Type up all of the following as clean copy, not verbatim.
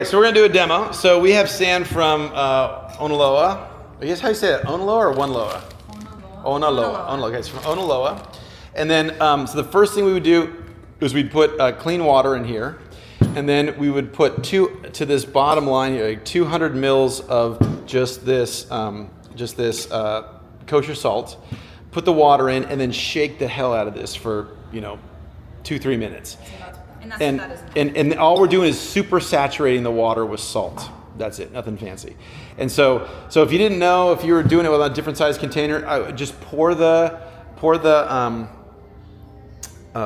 So we're gonna do a demo. So we have sand from Onaloa. I guess how you say that? Onaloa or One Loa? Onaloa. Okay, it's from Onaloa. And then, so the first thing we would do is we'd put clean water in here, and then we would put to this bottom line here, like 200 mils of just this kosher salt. Put the water in, and then shake the hell out of this for 2-3 minutes. And all we're doing is super-saturating the water with salt. That's it, nothing fancy. And so if you didn't know, if you were doing it with a different size container, I would just pour the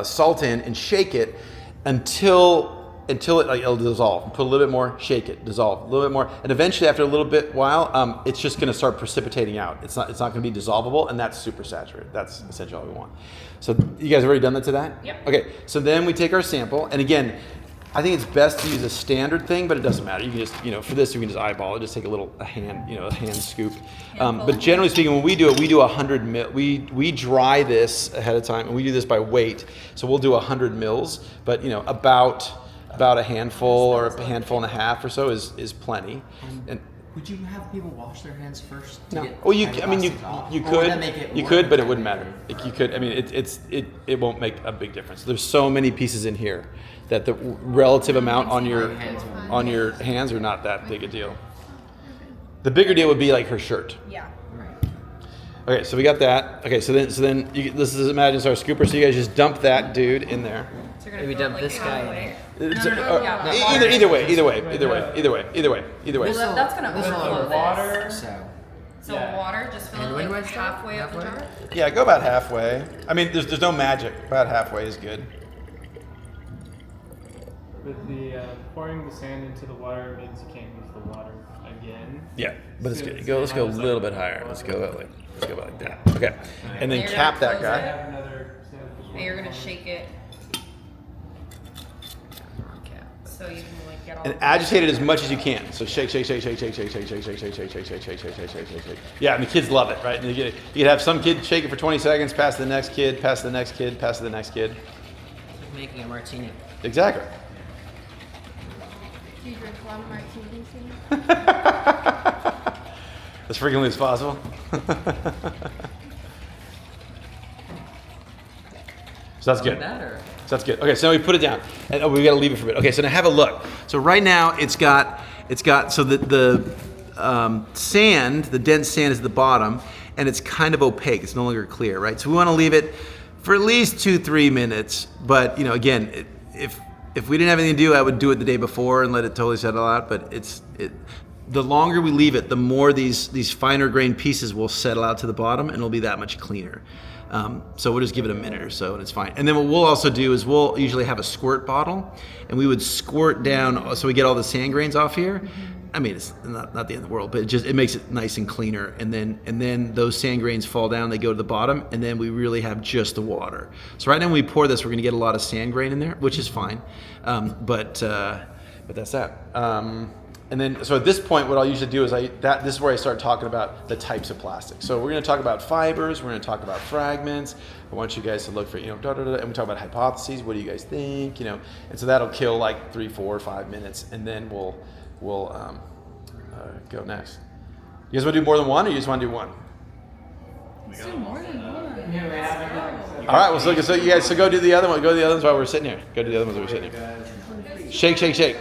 salt in and shake it until it'll dissolve. Put a little bit more, shake it, dissolve, a little bit more, and eventually after a little bit while, it's just going to start precipitating out. It's not going to be dissolvable, and that's super saturated. That's essentially all we want. So you guys have already done that to that? Yep. Okay, so then we take our sample, and again, I think it's best to use a standard thing, but it doesn't matter. You can just, for this, you can just eyeball it. Just take a hand scoop. But generally speaking, when we do it, we do 100 mil. We dry this ahead of time, and we do this by weight. So we'll do 100 mils, but about a handful or a handful and a half or so is plenty. And would you have people wash their hands first? No. Well, you could, but it wouldn't matter. You could. I mean, it won't make a big difference. There's so many pieces in here that the relative amount on your hands are not that big a deal. The bigger deal would be like her shirt. Yeah. Okay, so we got that. Okay, so then this is imagine our scooper. So you guys just dump that dude in there. So Maybe dump this guy in. Either way. Well, that's gonna overflow water. So water, just fill it like halfway up the jar. Yeah, go about halfway. I mean, there's no magic. About halfway is good. But the pouring the sand into the water means you can't use the water again. Yeah, but it's good. Let's go a little bit higher. Let's go that way. Let's go like that. Okay, and then cap that guy. And you're gonna shake it. So you can get all. And agitate it as much as you can. So shake. Yeah, and the kids love it, right? And you could have some kid shake it for 20 seconds, pass to the next kid, pass to the next kid, pass to the next kid. Making a martini. Exactly. Do you drink a lot of martinis? As frequently as possible. So that's good. So that's good. Okay, so we put it down, and we got to leave it for a bit. Okay, so now have a look. So right now it's got so the sand, the dense sand is at the bottom, and it's kind of opaque. It's no longer clear, right? So we want to leave it for at least 2-3 minutes. But again, if we didn't have anything to do, I would do it the day before and let it totally settle out. But the longer we leave it, the more these finer grained pieces will settle out to the bottom, and it'll be that much cleaner. So we'll just give it a minute or so, and it's fine. And then what we'll also do is we'll usually have a squirt bottle, and we would squirt down so we get all the sand grains off here. I mean, it's not the end of the world, but it makes it nice and cleaner. And then those sand grains fall down, they go to the bottom, and then we really have just the water. So right now when we pour this, we're going to get a lot of sand grain in there, which is fine. But that's that. And then, so at this point, what I'll usually do is this is where I start talking about the types of plastic. So we're going to talk about fibers, we're going to talk about fragments. I want you guys to look for, and we talk about hypotheses. What do you guys think? And so that'll kill like 3, 4, 5 minutes, and then we'll go next. You guys want to do more than one, or you just want to do one? Let's do more than one. All right. Well, so you guys, go do the other one. Go to the other ones while we're sitting here. Go do the other ones while we're sitting here. Shake.